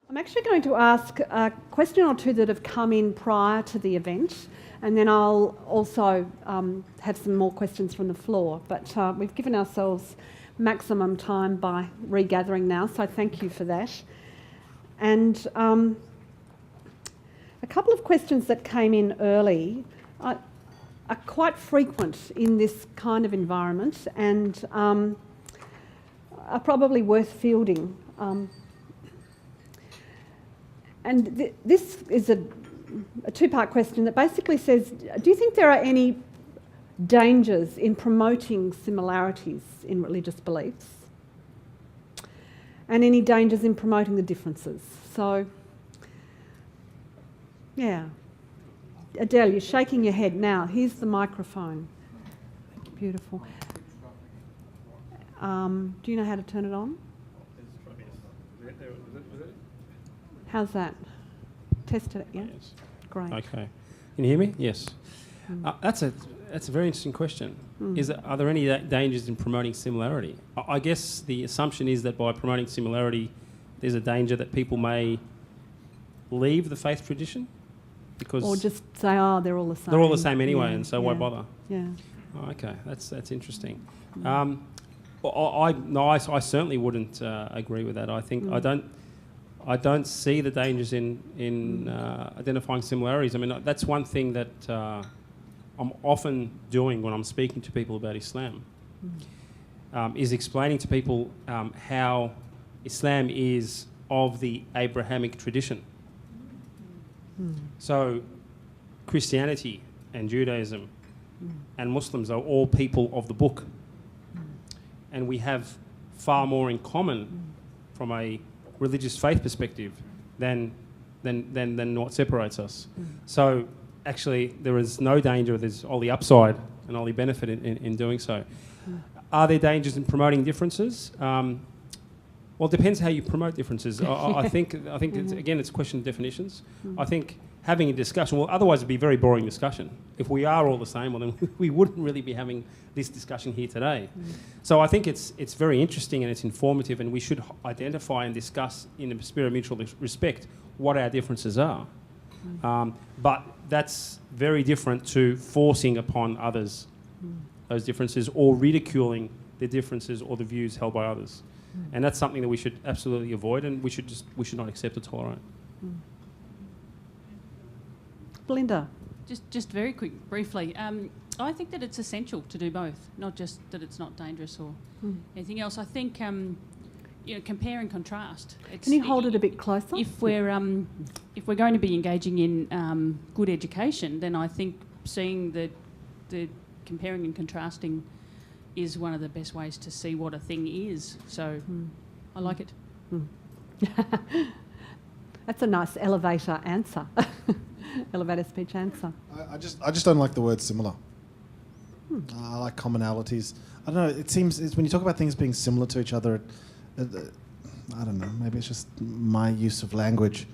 I'm actually going to ask a question or two that have come in prior to the event, and then I'll also have some more questions from the floor. But we've given ourselves maximum time by regathering now, so thank you for that. And a couple of questions that came in early are quite frequent in this kind of environment and are probably worth fielding. This is a two-part question that basically says, do you think there are any dangers in promoting similarities in religious beliefs? And any dangers in promoting the differences? So, yeah. Adel, you're shaking your head now. Here's the microphone. Beautiful. Do you know how to turn it on? How's that? Test it, yeah? Yes. Great. Okay. Can you hear me? Yes. That's a very interesting question. Are there any dangers in promoting similarity? I guess the assumption is that by promoting similarity, there's a danger that people may leave the faith tradition, because or just say, oh, they're all the same. They're all the same anyway, and so why bother? Yeah. Oh, okay, that's interesting. I certainly wouldn't agree with that. I think I don't see the dangers in identifying similarities. I mean, that's one thing that I'm often doing when I'm speaking to people about Islam, is explaining to people how Islam is of the Abrahamic tradition. So Christianity and Judaism and Muslims are all people of the book. And we have far more in common from a religious faith perspective than what separates us. So actually there is no danger, there's only upside and only benefit in doing so. Are there dangers in promoting differences? Well, it depends how you promote differences. I think it's, again, it's a question of definitions. I think having a discussion, well, otherwise it'd be a very boring discussion. If we are all the same, well, then we wouldn't really be having this discussion here today. So I think it's very interesting and it's informative, and we should identify and discuss in a spirit of mutual respect what our differences are. But that's very different to forcing upon others those differences or ridiculing the differences or the views held by others. And that's something that we should absolutely avoid, and we should not accept or tolerate. Belinda. Just very briefly, I think that it's essential to do both, not just that it's not dangerous or anything else. I think, compare and contrast. Can you hold it a bit closer? If we're going to be engaging in good education, then I think seeing the comparing and contrasting is one of the best ways to see what a thing is. So I like it. That's a nice elevator answer. Elevator speech answer. I just don't like the word similar. I like commonalities. I don't know, it seems when you talk about things being similar to each other, I don't know, maybe it's just my use of language.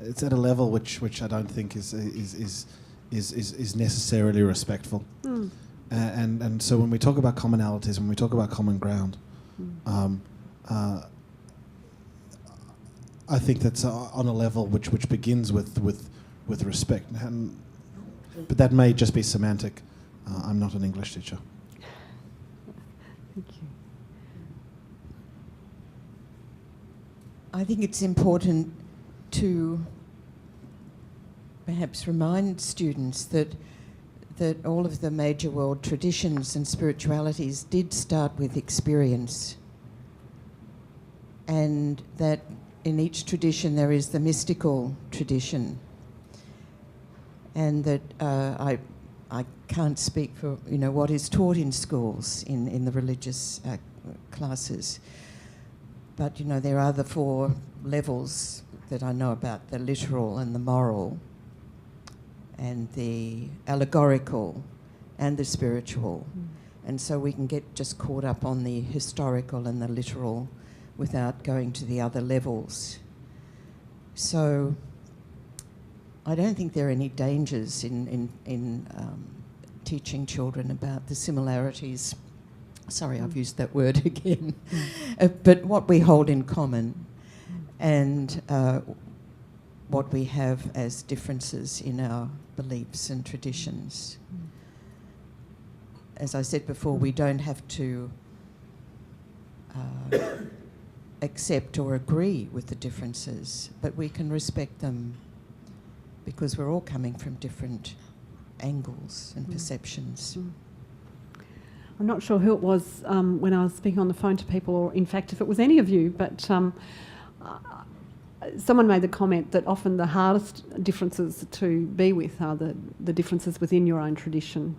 It's at a level which I don't think is necessarily respectful. And so when we talk about commonalities, when we talk about common ground, I think that's on a level which begins with respect. But that may just be semantic. I'm not an English teacher. Thank you. I think it's important to perhaps remind students that all of the major world traditions and spiritualities did start with experience, and that in each tradition there is the mystical tradition, and that I can't speak for what is taught in schools in the religious classes, but there are the 4 levels that I know about: the literal and the moral, and the allegorical and the spiritual. And so we can get just caught up on the historical and the literal without going to the other levels. So I don't think there are any dangers in teaching children about the similarities. Sorry, I've used that word again. But what we hold in common. and what we have as differences in our beliefs and traditions. As I said before, we don't have to accept or agree with the differences, but we can respect them because we're all coming from different angles and perceptions. I'm not sure who it was when I was speaking on the phone to people, or in fact if it was any of you, but someone made the comment that often the hardest differences to be with are the differences within your own tradition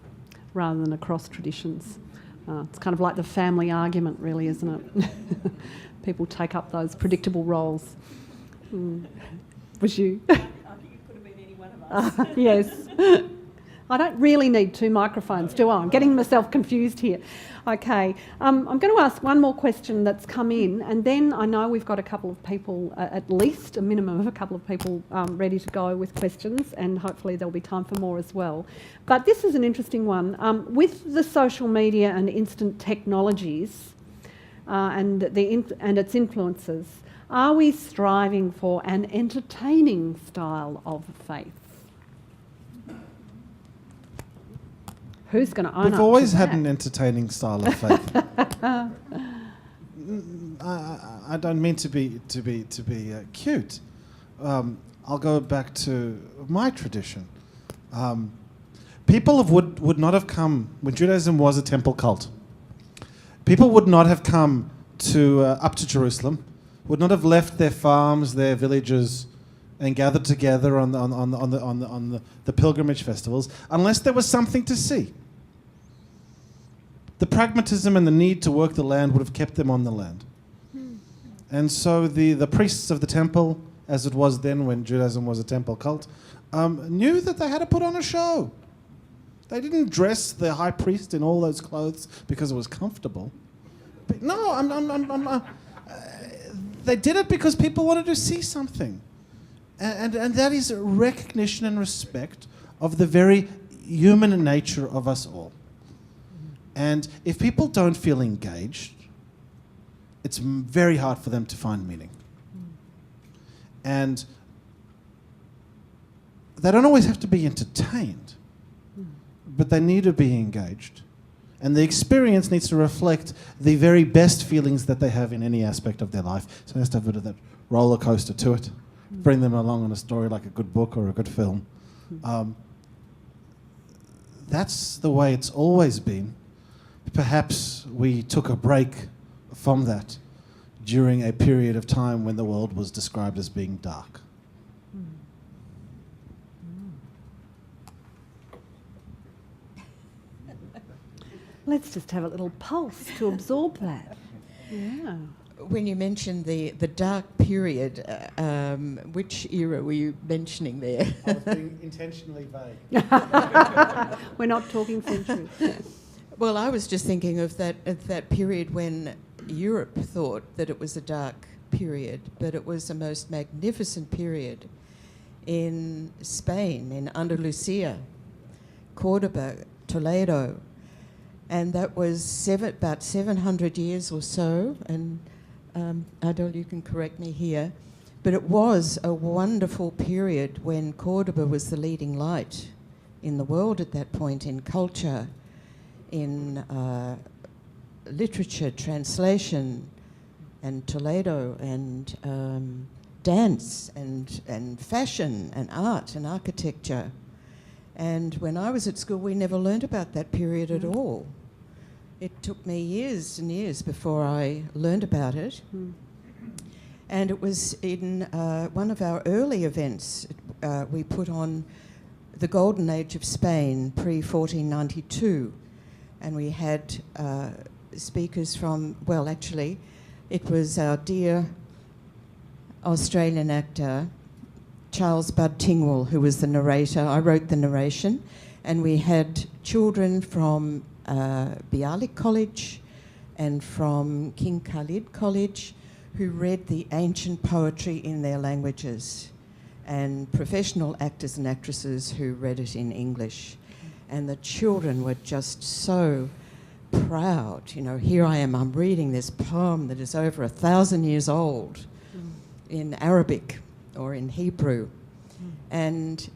rather than across traditions. It's kind of like the family argument, really, isn't it? People take up those predictable roles. Was you? I think it could have been any one of us. Yes. I don't really need two microphones, do I? I'm getting myself confused here. Okay, I'm going to ask one more question that's come in, and then I know we've got a couple of people, at least a minimum of a couple of people ready to go with questions, and hopefully there'll be time for more as well. But this is an interesting one. With the social media and instant technologies and its influences, are we striving for an entertaining style of faith? Who's going to own up to that? We've always had an entertaining style of faith. I don't mean to be cute. I'll go back to my tradition. People would not have come when Judaism was a temple cult. People would not have come up to Jerusalem, would not have left their farms, their villages, and gathered together on the pilgrimage festivals, unless there was something to see. The pragmatism and the need to work the land would have kept them on the land. And so the priests of the temple, as it was then when Judaism was a temple cult, knew that they had to put on a show. They didn't dress the high priest in all those clothes because it was comfortable. But no, they did it because people wanted to see something. And that is recognition and respect of the very human nature of us all. And if people don't feel engaged, it's very hard for them to find meaning. And they don't always have to be entertained, but they need to be engaged. And the experience needs to reflect the very best feelings that they have in any aspect of their life. So it has to have a bit of that roller coaster to it. Bring them along on a story like a good book or a good film. That's the way it's always been. Perhaps we took a break from that during a period of time when the world was described as being dark. Let's just have a little pulse to absorb that. Yeah. When you mentioned the dark period, which era were you mentioning there? I was being intentionally vague. We're not talking centuries. Well, I was just thinking of that period when Europe thought that it was a dark period, but it was the most magnificent period in Spain, in Andalusia, Cordoba, Toledo, and that was about 700 years or so, and Adel, you can correct me here, but it was a wonderful period when Cordoba was the leading light in the world at that point, in culture, in literature, translation, and Toledo, and dance, and fashion, and art, and architecture. And when I was at school, we never learned about that period at all. It took me years and years before I learned about it. And it was in one of our early events, we put on the Golden Age of Spain, pre-1492. And we had speakers from, well, actually, it was our dear Australian actor, Charles Bud Tingwell, who was the narrator. I wrote the narration. And we had children from Bialik College and from King Khalid College who read the ancient poetry in their languages, and professional actors and actresses who read it in English. And the children were just so proud. You know, here I am, I'm reading this poem that is over 1,000 years old. in Arabic or in Hebrew. And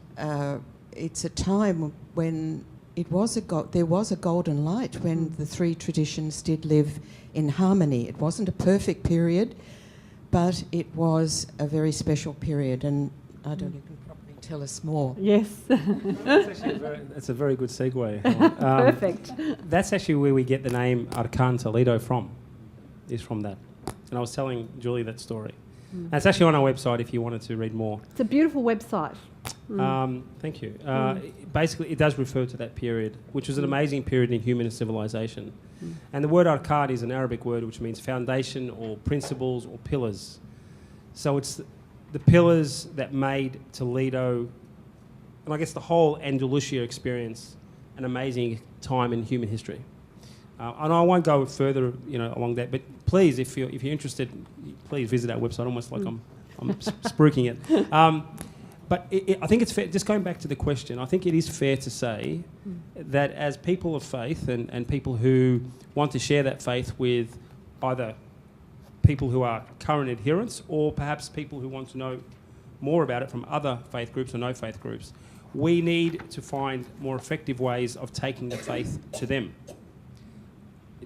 it's a time when there was a golden light, when the three traditions did live in harmony. It wasn't a perfect period, but it was a very special period. And Adel, you can probably tell us more. Yes. That's a very good segue. Perfect. That's actually where we get the name Arkan Toledo from, is from that. And I was telling Julie that story. And it's actually on our website if you wanted to read more. It's a beautiful website. Thank you. Basically, it does refer to that period, which was an amazing period in human civilization. And the word Arkan is an Arabic word which means foundation or principles or pillars. So it's the pillars that made Toledo, and I guess the whole Andalusia experience, an amazing time in human history. And I won't go further, along that. But please, if you're interested, please visit our website. Almost like I'm spruiking it. But I think it's fair. Just going back to the question, I think it is fair to say that as people of faith and people who want to share that faith with either people who are current adherents or perhaps people who want to know more about it from other faith groups or no faith groups, we need to find more effective ways of taking the faith to them.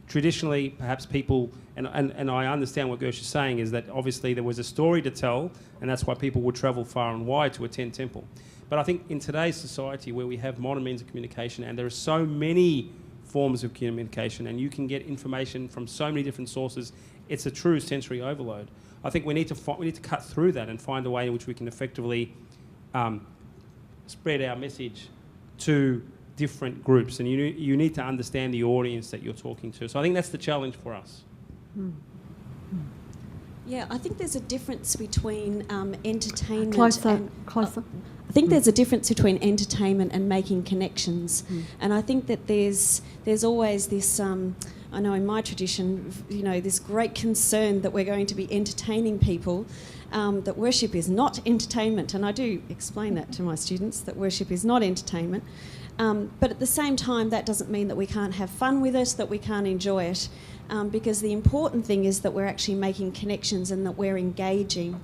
Traditionally, perhaps people, and I understand what Gersh is saying, is that obviously there was a story to tell, and that's why people would travel far and wide to attend temple. But I think in today's society where we have modern means of communication and there are so many forms of communication and you can get information from so many different sources, it's a true sensory overload. I think we need to cut through that and find a way in which we can effectively spread our message to different groups, and you need to understand the audience that you're talking to. So I think that's the challenge for us. Yeah, I think there's a difference between entertainment. Closer. I think there's a difference between entertainment and making connections, and I think that there's always this. I know in my tradition, this great concern that we're going to be entertaining people. That worship is not entertainment, and I do explain that to my students, that worship is not entertainment. But at the same time, that doesn't mean that we can't have fun with it, that we can't enjoy it, because the important thing is that we're actually making connections and that we're engaging.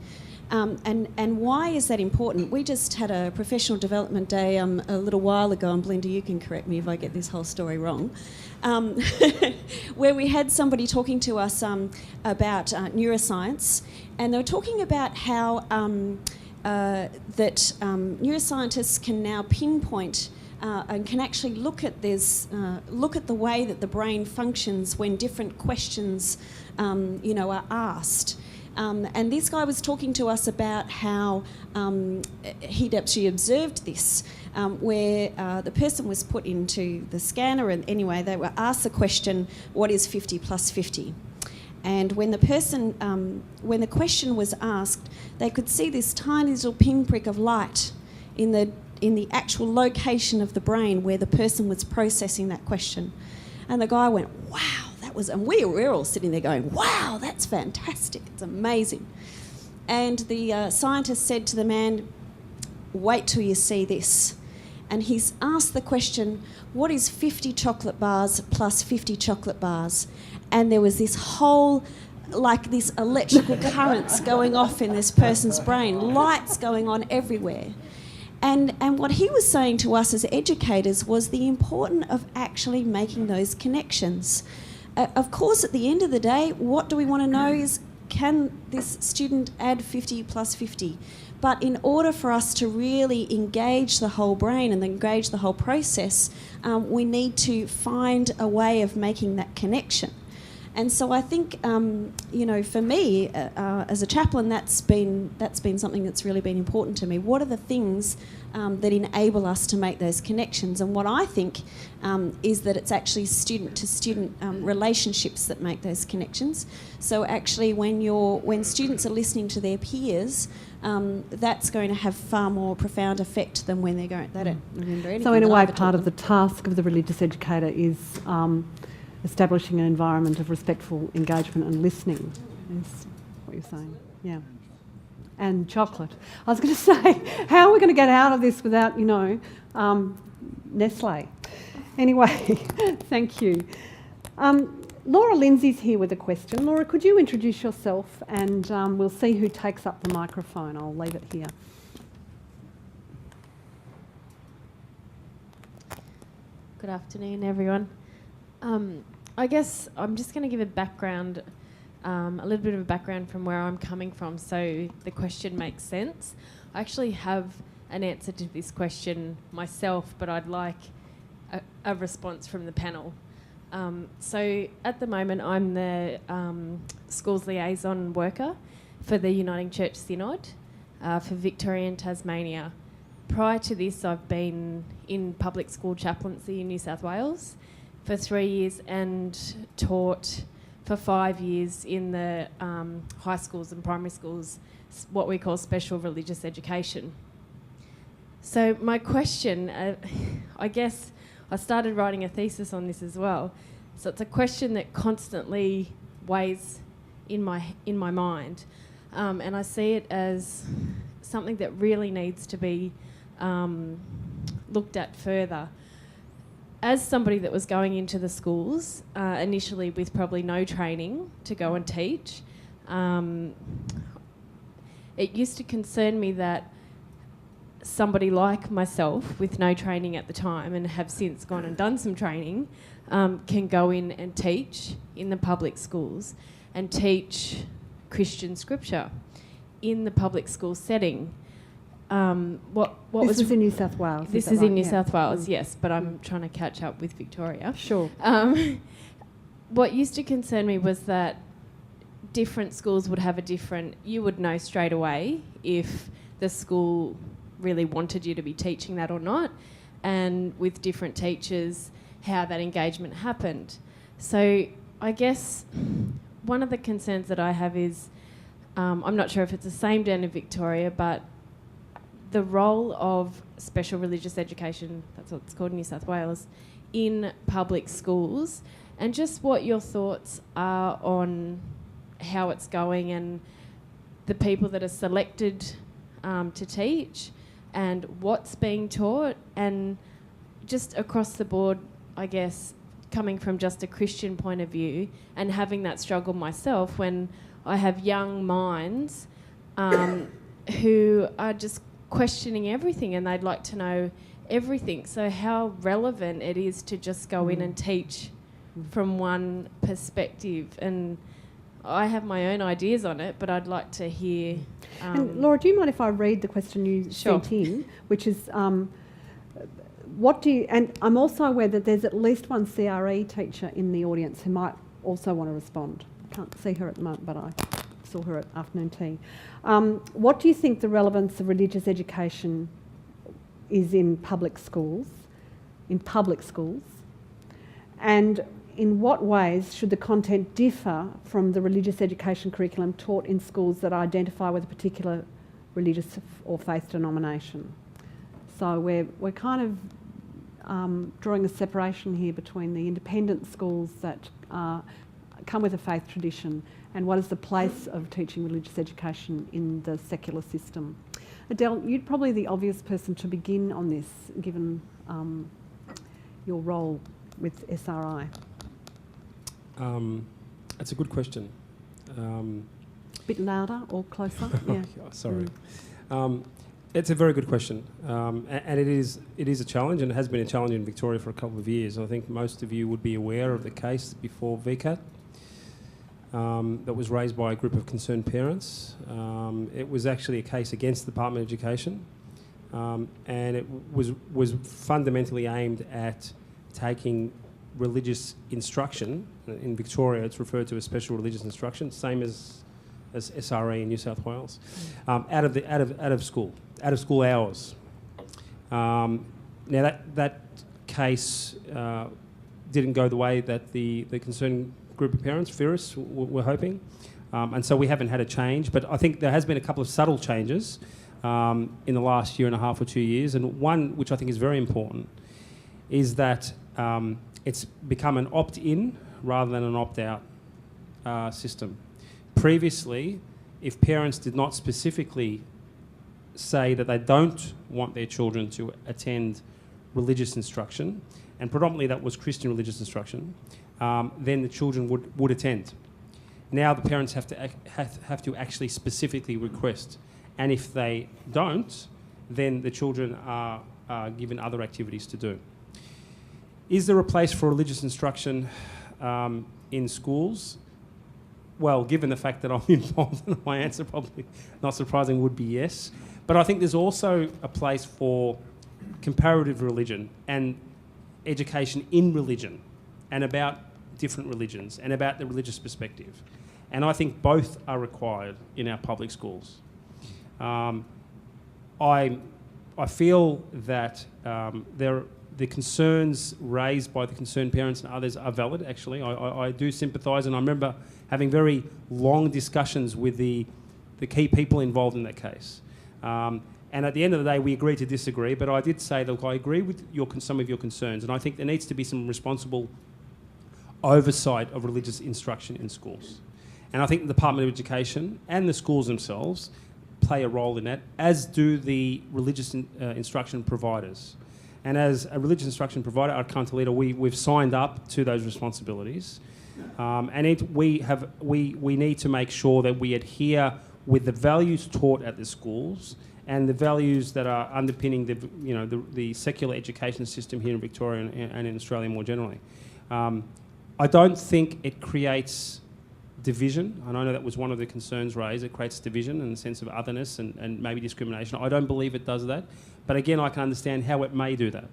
And why is that important? We just had a professional development day a little while ago, and Belinda, you can correct me if I get this whole story wrong, where we had somebody talking to us about neuroscience, and they were talking about how that neuroscientists can now pinpoint and can actually look at the way that the brain functions when different questions, are asked. And this guy was talking to us about how he'd actually observed this, where the person was put into the scanner, and anyway, they were asked the question, "What is 50 plus 50?" And when the question was asked, they could see this tiny little pinprick of light in the actual location of the brain where the person was processing that question. And the guy went, "Wow, that was..." And we were all sitting there going, "Wow, that's fantastic, it's amazing." And the scientist said to the man, "Wait till you see this." And he's asked the question, "What is 50 chocolate bars plus 50 chocolate bars?" And there was this whole, like this electrical currents going off in this person's brain, lights going on everywhere. And what he was saying to us as educators was the importance of actually making those connections. Of course, at the end of the day, what do we want to know is, can this student add 50 plus 50? But in order for us to really engage the whole brain and engage the whole process, we need to find a way of making that connection. And so I think, for me, as a chaplain, that's been something that's really been important to me. What are the things that enable us to make those connections? And what I think is that it's actually student-to-student relationships that make those connections. So actually, when students are listening to their peers, that's going to have far more profound effect than when they don't remember anything. So in a way, part of the task of the religious educator is establishing an environment of respectful engagement and listening, is what you're saying. Yeah. And chocolate. I was going to say, how are we going to get out of this without, Nestle? Anyway, thank you. Laura Lindsay's here with a question. Laura, could you introduce yourself, and we'll see who takes up the microphone. I'll leave it here. Good afternoon, everyone. I guess I'm just going to give a background, a little bit of a background from where I'm coming from, so the question makes sense. I actually have an answer to this question myself, but I'd like a response from the panel. So at the moment, I'm the schools liaison worker for the Uniting Church Synod for Victoria and Tasmania. Prior to this, I've been in public school chaplaincy in New South Wales for 3 years and taught for 5 years in the high schools and primary schools, what we call special religious education. So my question, I guess I started writing a thesis on this as well. So it's a question that constantly weighs in my mind, and I see it as something that really needs to be looked at further. As somebody that was going into the schools, initially with probably no training to go and teach, it used to concern me that somebody like myself with no training at the time and have since gone and done some training can go in and teach in the public schools and teach Christian scripture in the public school setting. This is in New South Wales. This is in New South Wales, yes, but I'm trying to catch up with Victoria. Sure. What used to concern me was that different schools would have a different... You would know straight away if the school really wanted you to be teaching that or not, and with different teachers, how that engagement happened. So I guess one of the concerns that I have is, I'm not sure if it's the same down in Victoria, but the role of special religious education, that's what it's called in New South Wales, in public schools, and just what your thoughts are on how it's going and the people that are selected to teach and what's being taught, and just across the board, I guess, coming from just a Christian point of view and having that struggle myself when I have young minds who are just questioning everything and they'd like to know everything. So how relevant it is to just go in and teach from one perspective. And I have my own ideas on it, but I'd like to hear... and Laura, do you mind if I read the question you sent in, which is... what do you... And I'm also aware that there's at least one CRE teacher in the audience who might also want to respond. I can't see her at the moment, but I saw her at afternoon tea. What do you think the relevance of religious education is in public schools? And in what ways should the content differ from the religious education curriculum taught in schools that identify with a particular religious or faith denomination? So we're kind of drawing a separation here between the independent schools that come with a faith tradition and what is the place of teaching religious education in the secular system. Adel, you're probably the obvious person to begin on this, given your role with SRI. That's a good question. Bit louder or closer? Yeah. Sorry. It's a very good question, and it is a challenge, and it has been a challenge in Victoria for a couple of years. I think most of you would be aware of the case before VCAT that was raised by a group of concerned parents. It was actually a case against the Department of Education, and it was fundamentally aimed at taking religious instruction. In Victoria, it's referred to as special religious instruction, same as SRE in New South Wales, out of school hours. Now that case didn't go the way that the concerned group of parents, FIRIS, were hoping, and so we haven't had a change. But I think there has been a couple of subtle changes in the last year and a half or 2 years, and one which I think is very important is that it's become an opt-in rather than an opt-out system. Previously, if parents did not specifically say that they don't want their children to attend religious instruction, and predominantly that was Christian religious instruction, then the children would attend. Now the parents have to actually specifically request, and if they don't, then the children are given other activities to do. Is there a place for religious instruction in schools? Well, given the fact that I'm involved, my answer probably, not surprising, would be yes. But I think there's also a place for comparative religion and education in religion and about different religions and about the religious perspective. And I think both are required in our public schools. I feel that the concerns raised by the concerned parents and others are valid, actually. I do sympathise, and I remember having very long discussions with the key people involved in that case. And at the end of the day, we agreed to disagree, but I did say, look, I agree with some of your concerns, and I think there needs to be some responsible oversight of religious instruction in schools. And I think the Department of Education and the schools themselves play a role in that, as do the religious instruction providers. And as a religious instruction provider, Arkan, Toledo, we've signed up to those responsibilities. And we need to make sure that we adhere with the values taught at the schools and the values that are underpinning the secular education system here in Victoria and in Australia more generally. I don't think it creates division, and I know that was one of the concerns raised. It creates division and a sense of otherness and maybe discrimination. I don't believe it does that, but again, I can understand how it may do that.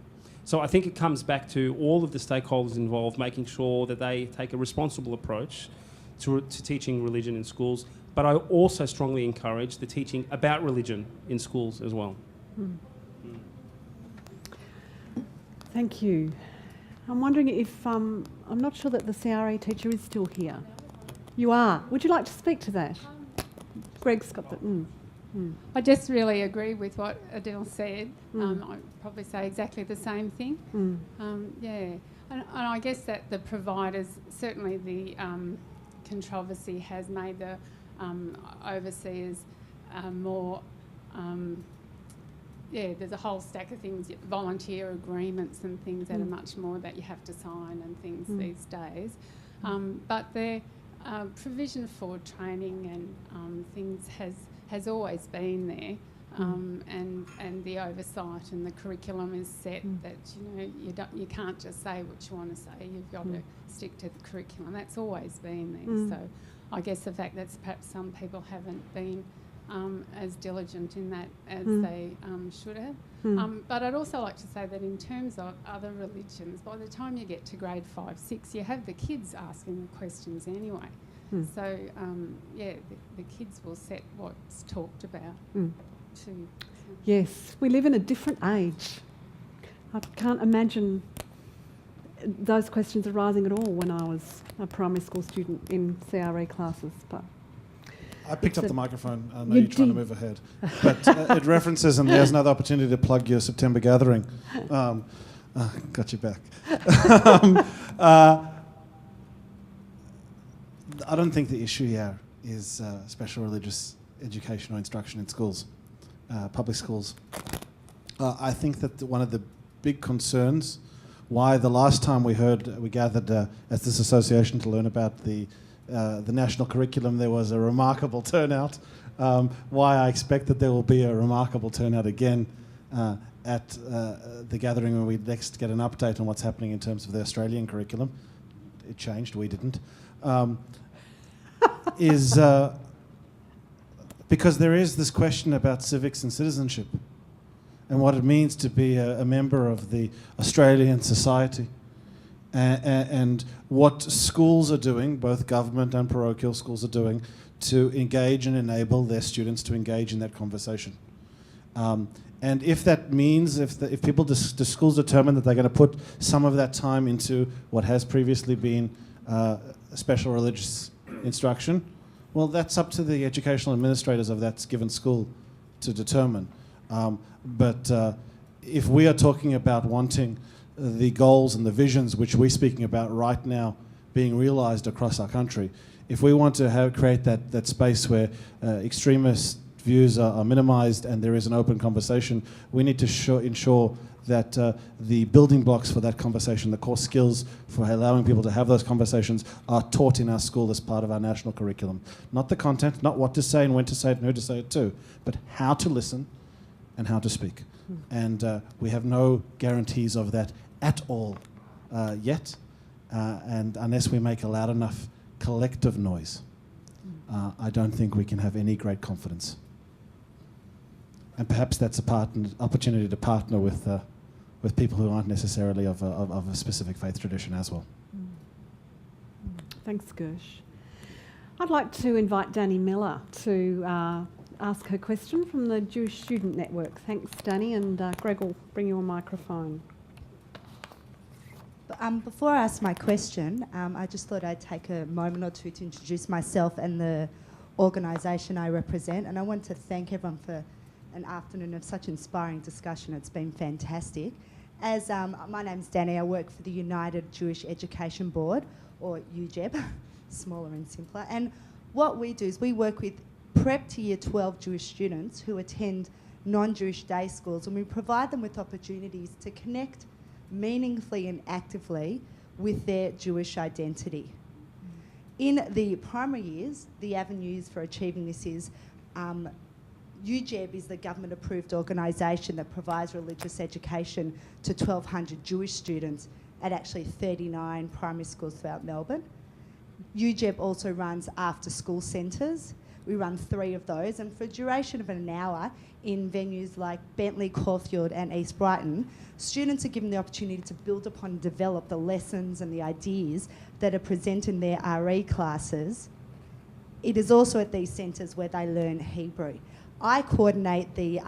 So I think it comes back to all of the stakeholders involved making sure that they take a responsible approach to teaching religion in schools, but I also strongly encourage the teaching about religion in schools as well. Thank you. I'm wondering if, I'm not sure that the CRE teacher is still here. You are. Would you like to speak to that? Greg's got the... I just really agree with what Adel said. I'd probably say exactly the same thing. And I guess that the providers, certainly the controversy has made the overseers more... there's a whole stack of things, volunteer agreements and things that are much more that you have to sign and things these days. But the provision for training and things has always been there, and the oversight and the curriculum is set that you can't just say what you want to say. You've got to stick to the curriculum. That's always been there. So I guess the fact that perhaps some people haven't been as diligent in that as they should have. But I'd also like to say that in terms of other religions, by the time you get to grade 5, 6, you have the kids asking the questions anyway. So, the kids will set what's talked about too. Yes, we live in a different age. I can't imagine those questions arising at all when I was a primary school student in CRE classes, but... I picked up the microphone. I know you're trying to move ahead. But it references, and there's another opportunity to plug your September gathering. Got you back. I don't think the issue here is special religious education or instruction in schools, public schools. I think that one of the big concerns why the last time we gathered as this association to learn about the national curriculum, there was a remarkable turnout. Why I expect that there will be a remarkable turnout again at the gathering when we next get an update on what's happening in terms of the Australian curriculum. It changed, we didn't. Is because there is this question about civics and citizenship and what it means to be a member of the Australian society. And what schools are doing, both government and parochial schools are doing, to engage and enable their students to engage in that conversation. And if that means, if the schools determine that they're going to put some of that time into what has previously been special religious instruction, well, that's up to the educational administrators of that given school to determine. But if we are talking about wanting the goals and the visions which we're speaking about right now being realised across our country, if we want to create that space where extremist views are minimised and there is an open conversation, we need to ensure that the building blocks for that conversation, the core skills for allowing people to have those conversations, are taught in our school as part of our national curriculum. Not the content, not what to say and when to say it and who to say it to, but how to listen and how to speak. And we have no guarantees of that at all yet, and unless we make a loud enough collective noise, I don't think we can have any great confidence. And perhaps that's an opportunity to partner with people who aren't necessarily of a specific faith tradition as well. Thanks, Gersh. I'd like to invite Danny Miller to ask her question from the Jewish Student Network. Thanks, Danny, and Greg will bring you a microphone. Before I ask my question, I just thought I'd take a moment or two to introduce myself and the organisation I represent, and I want to thank everyone for an afternoon of such inspiring discussion. It's been fantastic. As my name's Danny, I work for the United Jewish Education Board, or UJEB, smaller and simpler. And what we do is we work with prep to year 12 Jewish students who attend non-Jewish day schools, and we provide them with opportunities to connect meaningfully and actively with their Jewish identity. In the primary years, the avenues for achieving this is UJEB is the government-approved organisation that provides religious education to 1,200 Jewish students at actually 39 primary schools throughout Melbourne. UJEB also runs after-school centres. We run 3 of those, and for a duration of an hour in venues like Bentley, Caulfield and East Brighton, students are given the opportunity to build upon and develop the lessons and the ideas that are presented in their RE classes. It is also at these centres where they learn Hebrew. I coordinate the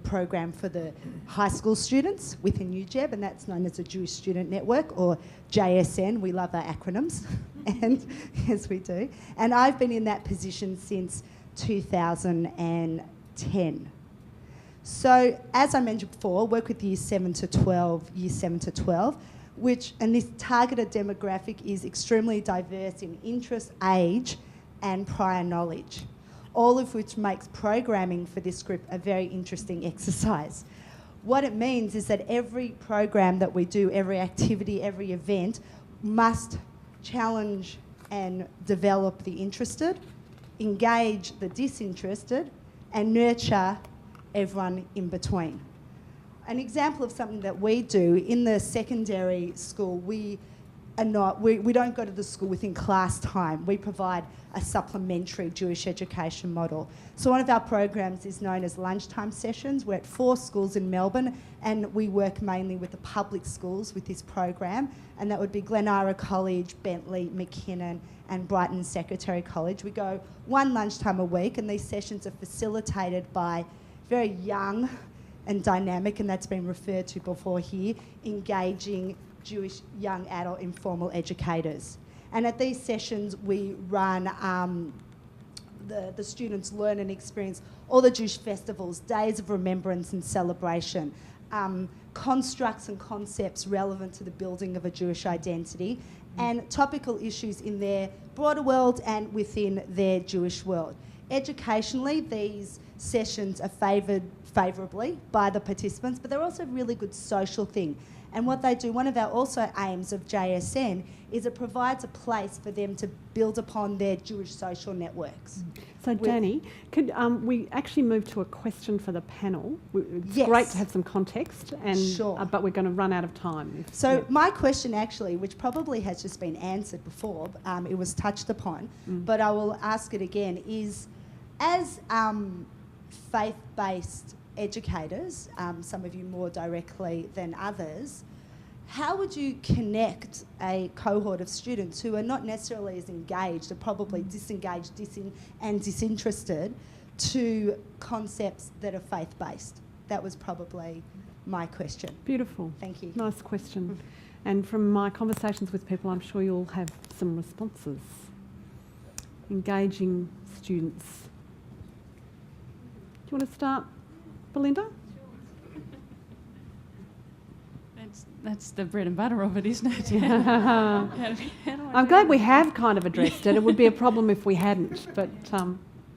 program for the high school students within UJEB, and that's known as the Jewish Student Network, or JSN. We love our acronyms, and yes, we do. And I've been in that position since 2010. So, as I mentioned before, work with year 7 to 12, and this targeted demographic is extremely diverse in interest, age, and prior knowledge, all of which makes programming for this group a very interesting exercise. What it means is that every program that we do, every activity, every event must challenge and develop the interested, engage the disinterested, and nurture everyone in between. An example of something that we do in the secondary school, we don't go to the school within class time. We provide a supplementary Jewish education model. So one of our programs is known as lunchtime sessions. We're at 4 schools in Melbourne, and we work mainly with the public schools with this program, and that would be Glenara College, Bentley, McKinnon and Brighton Secretary College. We go 1 lunchtime a week, and these sessions are facilitated by very young and dynamic, and that's been referred to before here, engaging Jewish young adult informal educators. And at these sessions we run, the students learn and experience all the Jewish festivals, days of remembrance and celebration, constructs and concepts relevant to the building of a Jewish identity, and topical issues in their broader world and within their Jewish world. Educationally, these sessions are favoured favourably by the participants, but they're also a really good social thing. And what they do, one of our also aims of JSN, is it provides a place for them to build upon their Jewish social networks. So Danny, could we actually move to a question for the panel? It's Yes. great to have some context, and Sure. but we're going to run out of time. So my question actually, which probably has just been answered before, it was touched upon, but I will ask it again, is as faith-based educators, some of you more directly than others, how would you connect a cohort of students who are not necessarily as engaged, are probably disengaged and disinterested, to concepts that are faith-based? That was probably my question. Beautiful. Thank you. Nice question. And from my conversations with people, I'm sure you'll have some responses. Engaging students. Do you want to start, Belinda? That's the bread and butter of it, isn't it? I'm glad we have kind of addressed it. It would be a problem if we hadn't, but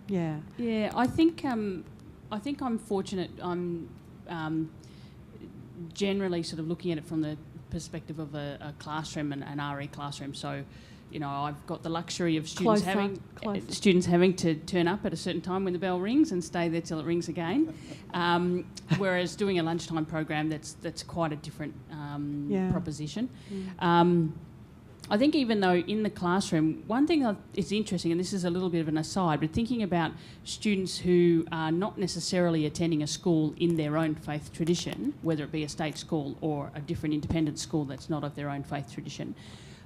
Yeah. Yeah, I think I'm fortunate. I'm generally sort of looking at it from the perspective of a classroom and an RE classroom. So, you know, I've got the luxury of students having to turn up at a certain time when the bell rings and stay there till it rings again. Whereas doing a lunchtime program, that's quite a different proposition. I think even though in the classroom, one thing that is interesting, and this is a little bit of an aside, but thinking about students who are not necessarily attending a school in their own faith tradition, whether it be a state school or a different independent school that's not of their own faith tradition,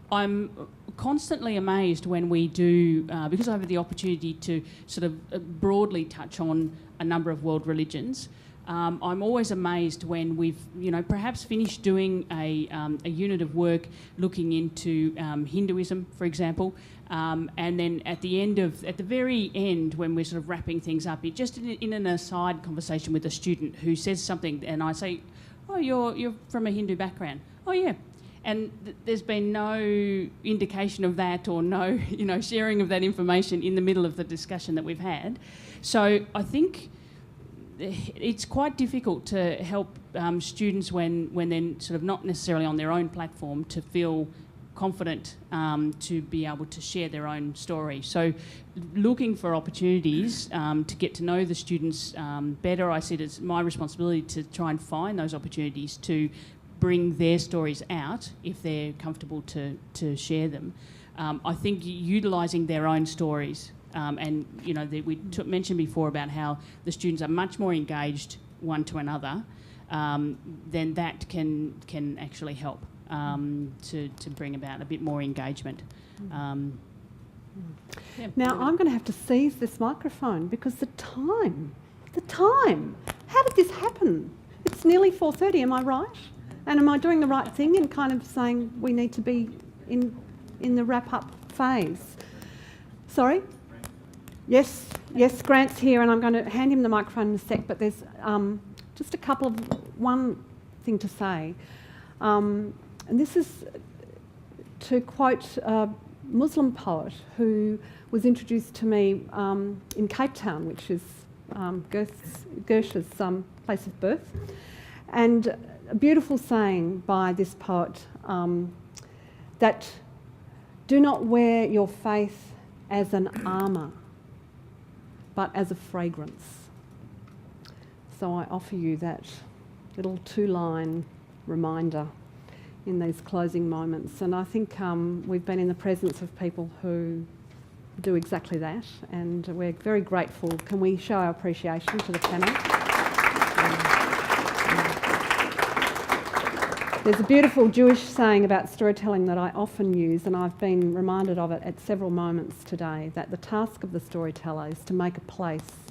I'm constantly amazed when we do, because I have the opportunity to sort of broadly touch on a number of world religions. I'm always amazed when we've, you know, perhaps finished doing a unit of work looking into Hinduism, for example, and then at the very end, when we're sort of wrapping things up, just in an aside conversation with a student who says something, and I say, "Oh, you're from a Hindu background." "Oh, yeah." And there's been no indication of that, or no, you know, sharing of that information in the middle of the discussion that we've had. So I think it's quite difficult to help students when they're sort of not necessarily on their own platform to feel confident to be able to share their own story. So looking for opportunities to get to know the students better, I see it as my responsibility to try and find those opportunities to bring their stories out if they're comfortable to share them. I think utilising their own stories, and you know, mentioned before about how the students are much more engaged one to another, then that can actually help to bring about a bit more engagement. Now I'm going to have to seize this microphone because the time. How did this happen? It's nearly 4:30. Am I right? And am I doing the right thing in kind of saying we need to be in the wrap-up phase? Sorry? Yes, Grant's here, and I'm going to hand him the microphone in a sec, but there's just one thing to say. And this is to quote a Muslim poet who was introduced to me in Cape Town, which is Gersh's place of birth. And a beautiful saying by this poet, that do not wear your faith as an armour, but as a fragrance. So I offer you that little 2-line reminder in these closing moments. And I think we've been in the presence of people who do exactly that, and we're very grateful. Can we show our appreciation to the panel? There's a beautiful Jewish saying about storytelling that I often use, and I've been reminded of it at several moments today, that the task of the storyteller is to make a place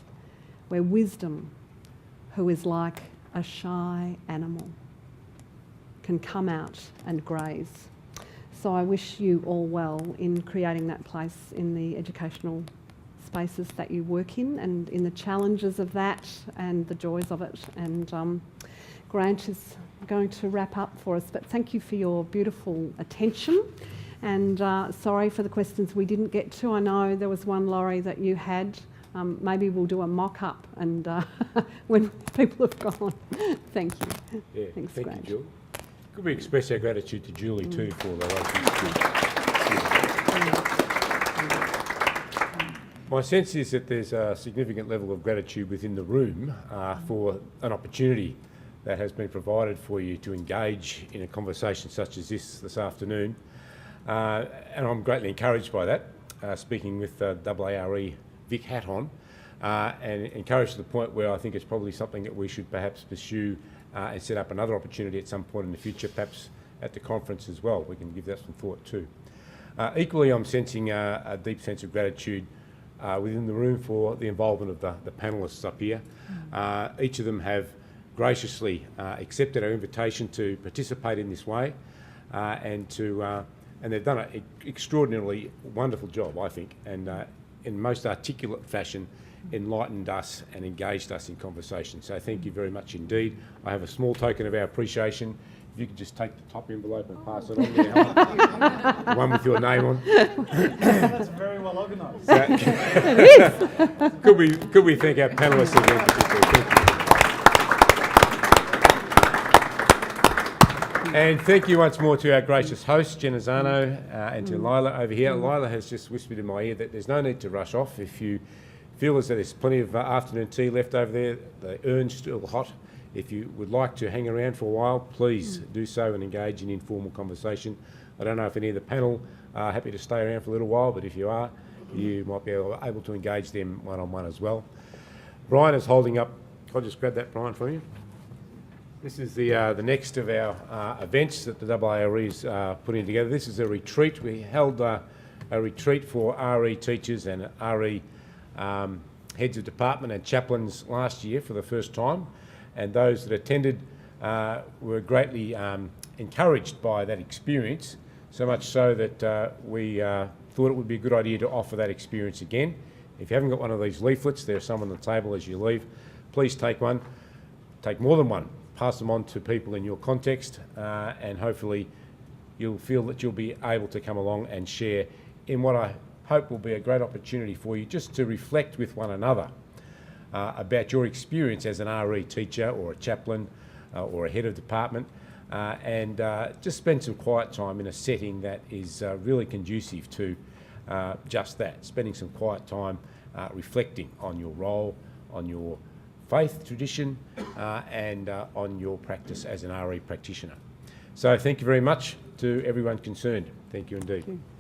where wisdom, who is like a shy animal, can come out and graze. So I wish you all well in creating that place in the educational spaces that you work in, and in the challenges of that and the joys of it. And Grant is going to wrap up for us, but thank you for your beautiful attention, and sorry for the questions we didn't get to. I know there was one, Laurie, that you had. Maybe we'll do a mock-up and when people have gone. Thank you. Yeah, thanks, thank Grant. you, Jill. Could we express our gratitude to Julie too for the My sense is that there's a significant level of gratitude within the room for an opportunity that has been provided for you to engage in a conversation such as this afternoon. And I'm greatly encouraged by that, speaking with AARE Vic hat on, and encouraged to the point where I think it's probably something that we should perhaps pursue and set up another opportunity at some point in the future, perhaps at the conference as well. We can give that some thought too. Equally, I'm sensing a deep sense of gratitude within the room for the involvement of the panellists up here. Each of them have graciously accepted our invitation to participate in this way, and they've done an extraordinarily wonderful job, I think, and in most articulate fashion enlightened us and engaged us in conversation. So thank you very much indeed. I have a small token of our appreciation. If you could just take the top envelope and pass it on there, Helen. The one with your name on. That's very well organised. Could we thank our panellists again? Thank you. And thank you once more to our gracious host, Genizano, and to Lila over here. Lila has just whispered in my ear that there's no need to rush off. If you feel as though there's plenty of afternoon tea left over there, the urn's still hot. If you would like to hang around for a while, please do so and engage in informal conversation. I don't know if any of the panel are happy to stay around for a little while, but if you are, you might be able to engage them one-on-one as well. Brian is holding up. Can I just grab that, Brian, from you? This is the next of our events that the AARE is putting together. This is a retreat. We held a retreat for RE teachers and RE heads of department and chaplains last year for the first time, and those that attended were greatly encouraged by that experience, so much so that we thought it would be a good idea to offer that experience again. If you haven't got one of these leaflets, there's some on the table as you leave. Please take one. Take more than one. Pass them on to people in your context, and hopefully you'll feel that you'll be able to come along and share in what I hope will be a great opportunity for you just to reflect with one another about your experience as an RE teacher or a chaplain or a head of department, and just spend some quiet time in a setting that is really conducive to just that, spending some quiet time reflecting on your role, on your faith tradition, and on your practice as an RE practitioner. So thank you very much to everyone concerned. Thank you indeed. Thank you.